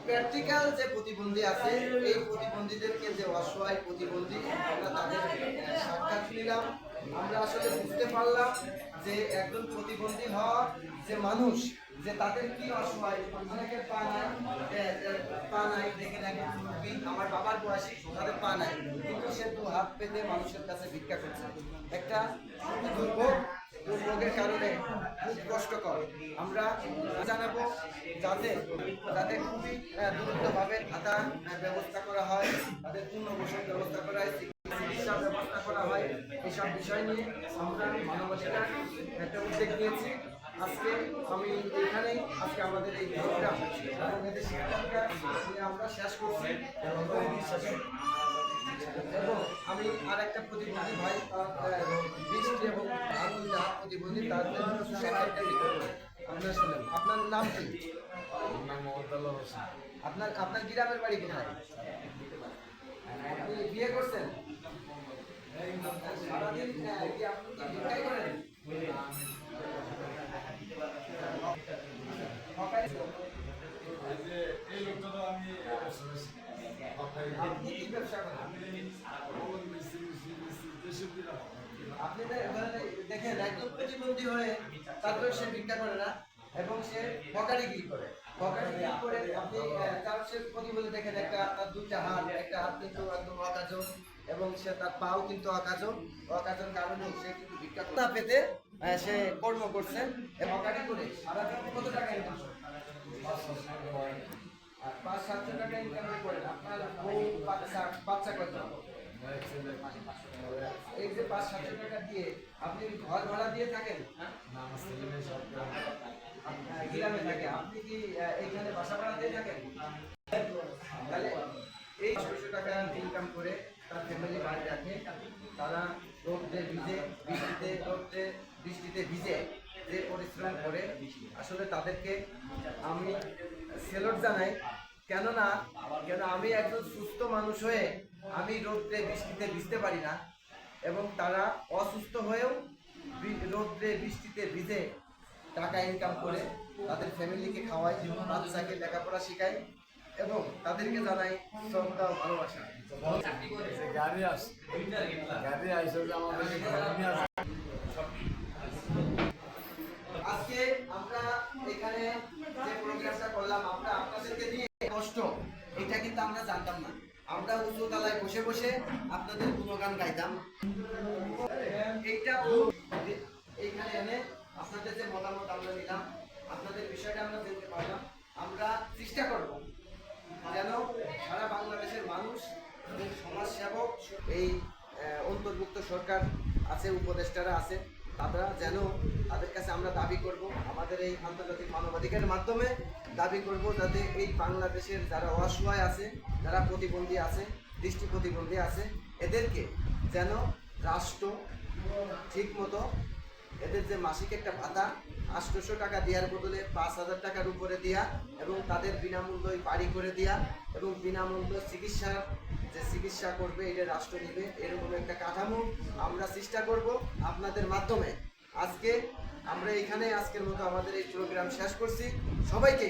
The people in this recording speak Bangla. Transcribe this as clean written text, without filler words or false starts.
প্র্যাকটিক্যাল যে প্রতিবন্ধী আছে এই প্রতিবন্ধীদেরকে যে অসহায় প্রতিবন্ধী আমরা তাদের সাক্ষাৎ নিলাম। আমরা আসলে বুঝতে পারলাম যে একজন প্রতিবন্ধী হওয়া যে মানুষ যে তাদের কি অসহায়, অনেকের পা নাই দেখে দেখে আমার বাবার বয়সী তাদের পা নাই, কিন্তু সে দু হাত পেতে মানুষের কাছে ভিক্ষা করছে। একটা দুর্ভোগের কারণে খুব কষ্টকর। আমরা জানাবো যাতে যাতে খুবই দ্রুতভাবে ভাতা ব্যবস্থা করা হয়, তাদের পুনর্বাসন ব্যবস্থা করা হয়, চিকিৎসা ব্যবস্থা করা হয়। এইসব বিষয় নিয়ে আমরা মানবাধিকার একটা উদ্যোগ নিয়েছি। আজকে আমি এইখানেই আজকে আমাদের এই প্রোগ্রাম এবং এদের শিক্ষাটা আমরা শেষ করছি। এবং আমি আর একটা প্রতিবন্ধী ভাই বৃষ্টি এবং প্রতিবন্ধী তাদের আপনার শুনেন। আপনার নাম কি? আপনার আপনার গ্রামের বাড়ি কোথায়? আপনি বিয়ে করছেন? সারাদিন কি আপনি ভিক্ষাই করেন? আপনি কি ব্যবসা করেন? আপনি দেখেন একদম প্রতিবন্ধী হয়ে তারপরে সে ভিক্ষা করে না এবং সে হকারিগিরি করে। হকারিগিরি করে আপনি তার সে প্রতিবন্ধী দেখেন, একটা তার দুইটা হাত, একটা হাত কিন্তু একদম অকাজ এবং সে তার পাও কিন্তু অকাজের কারণে সে কিন্তু ভিক্ষা না পেতে সে কর্ম করছে এবং হকারি করে সারাদিন কত টাকা ইনকাম করে? 500-700 টাকা ইনকাম করেন। আপনার বউ বাচ্চা কত? এই যে 500-700 টাকা দিয়ে আপনি ঘর ভাড়া দিয়ে থাকেন? গ্রামে থাকে, আপনি কি এইখানে বাসা ভাড়া দিয়ে থাকেন? তাহলে এই 600 টাকা ইনকাম করে তার ফ্যামিলি বাড়ি রাখে। তারা রোদে ভিজে, বৃষ্টিতে ভিজে যে পরিশ্রম করে, আসলে তাদেরকে আমি সেলুট জানাই। কেন আমি একজন সুস্থ মানুষ হয়ে আমি রোদে বৃষ্টিতে ভিজতে পারি না, এবং তারা অসুস্থ হয়েও রোদে বৃষ্টিতে ভিজে টাকা ইনকাম করে তাদের ফ্যামিলিকে খাওয়ায়, বাচ্চাকে লেখাপড়া শেখায় এবং তাদেরকে জানাই শ্রদ্ধা ও ভালোবাসা। আজকে আমরা এখানে যে প্রোগ্রামটা করলাম, আমরা আপনাদেরকে নিয়ে কষ্ট এটা কিন্তু আমরা জানতাম না। আমরা উঁচু তলায় বসে বসে আপনাদের গুণগান গাইতাম। এইটা এইখানে এনে আপনাদের যে মতামত আমরা নিলাম, আপনাদের বিষয়টা আমরা জানতে পারলাম। আমরা চেষ্টা করব যেন সারা বাংলাদেশের মানুষ এবং সমাজ সেবক, এই অন্তর্ভুক্ত সরকার আছে, উপদেষ্টারা আছে, তারা যেন তাদের কাছে আমরা দাবি করব, আমাদের এই আন্তর্জাতিক মানবাধিকারের মাধ্যমে দাবি করব যাতে এই বাংলাদেশের যারা অসহায় আছে, যারা প্রতিবন্ধী আছে, দৃষ্টি প্রতিবন্ধী আছে, এদেরকে যেন রাষ্ট্র ঠিক মতো এদের যে মাসিক একটা ভাতা 800 টাকা দেওয়ার বদলে 5000 টাকার উপরে দেওয়া এবং তাদের বিনামূল্যে বাড়ি করে দেওয়া এবং বিনামূল্য চিকিৎসা করবে এটা রাষ্ট্র নিবে, এরকম একটা কাঠামো আমরা চেষ্টা করব আপনাদের মাধ্যমে। আজকে আমরা এখানে আজকের মতো আমাদের এই প্রোগ্রাম শেষ করছি। সবাইকে